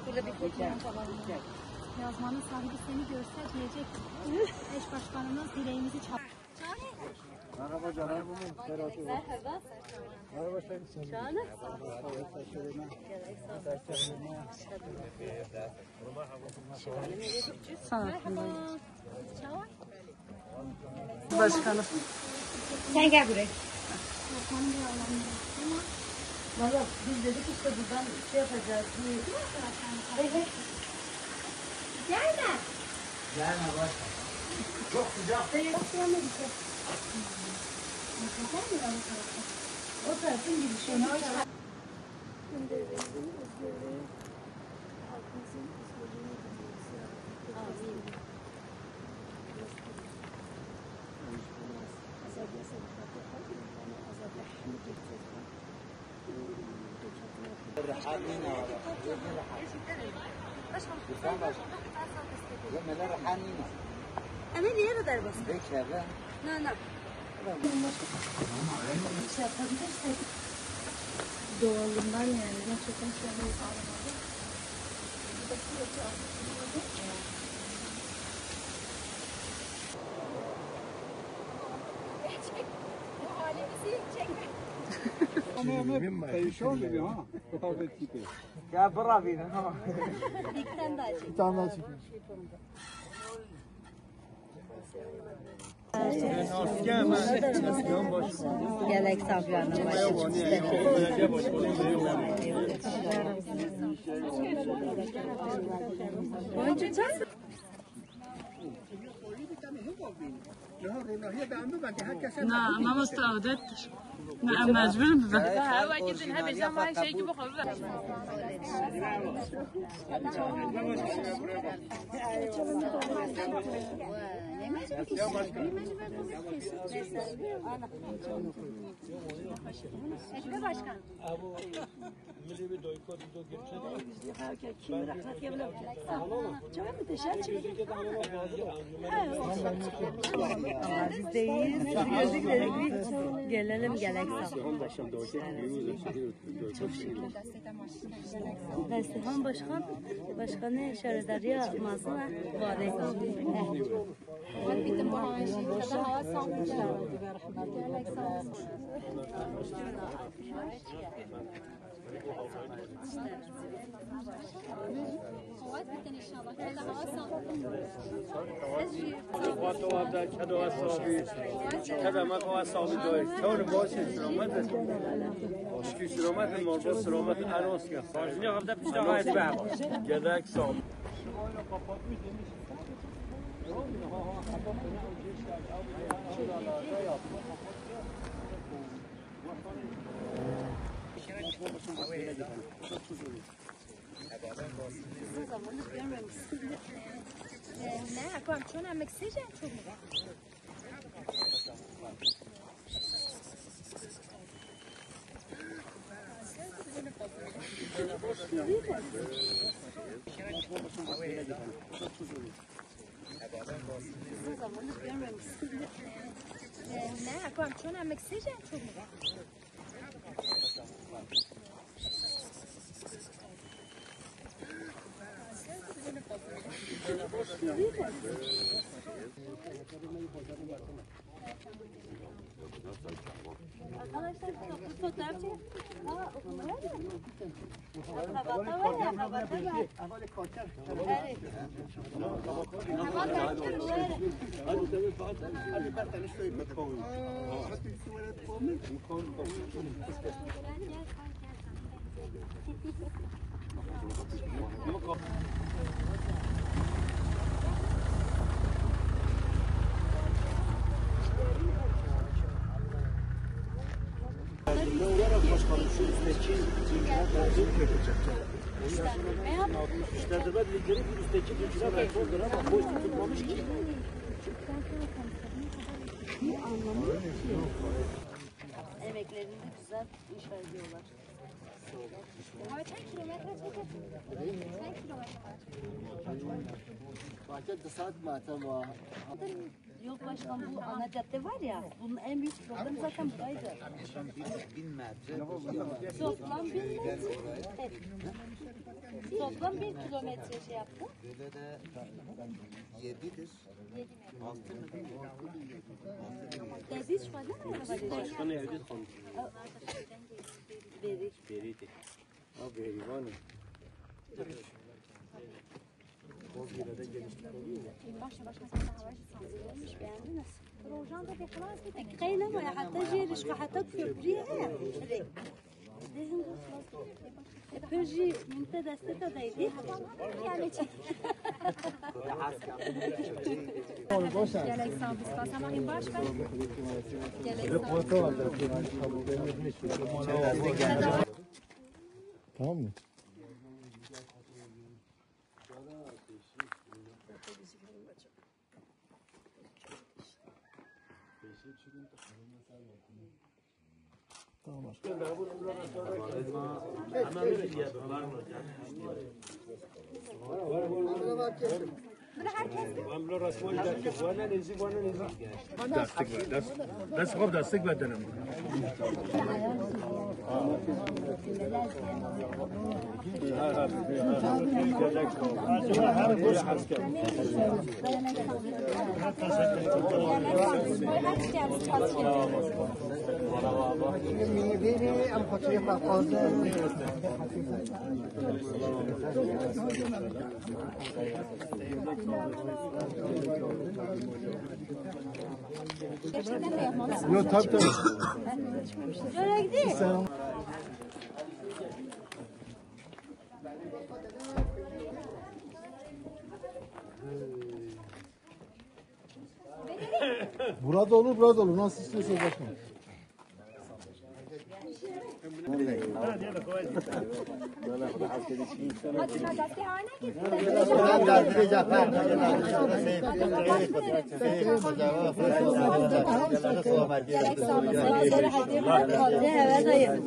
Burada bir fotoğraf alalım. Yazmanın sahibi seni görse diyecek. Eş başkanımız dileğimizi çal. Merhaba canım. Merhaba. Merhaba sen. Canım. Merhaba. Çay. Başkanım. Sen gel buraya. Valla biz dedik işte buradan şey yapacağız. Evet. Gelme. Gelme başkan. Çok sıcak değil. O tarafın girişini أنا اللي يرى دربس. لا لا. doğalından yani gerçekten şöyle sağlamadı. Ya bravo yine. Bir tane daha çek. Bir tane daha çekin. Gerek Sabriye'nin نه ما مستعدد نه مجبورم ببرم هوا جدا هبل زي ما شيء يجيبوا خبز Bizdeyiz. Gözlükleri gelelim gerek Çok şükür. Destehan Başkan, Başkanı Şeredariya Mazına Vade. Bitti bu hava sağlıklı. Ne yapalım? Çon emek seçen çok mu? Ne yapalım? Çon emek seçen çok mu? Arkadaşlar fotoğraf çekin. Ha, okumaya mı? Havata var ya, havata var. Evet. İşletme bilgileri bir üstteki bilgiler rapordur ama boş tutulmamış ki. Emeklerini güzel inşa ediyorlar. Kaç kilometre çeker? Kaç kilometre? Bahçe saat matem var. Yok başkan bu ana cadde var ya, bunun en büyük problemi zaten buraydı. Toplam 1000 metre. Toplam 1 kilometre şey yaptı. Böyle de 7'dir. 6 mıdır? Dediği şu kadar mı var? Başkanı evde kalmış. Beri. Beriydi. Ha berivanı. Bozgir'de gelişmek oluyor mu? Başka mesela hava sansürlenmiş. Beğendiniz? Projan da bir خلاص bir tek. قيلة ما حتى جيرش حتى كبريها لازم بيجي من تدستة دايدي Yani Gelek sağ biz basamak baş ben. Gelek sağ. Tamam mı? عملوا رسمه يدرك وانا نزيد وانا نزيد. بس خب دستك بدنم. Yok tabii. Nereye gidiyor? Burada olur, burada olur. Nasıl istiyorsanız bakın. Evet hayır.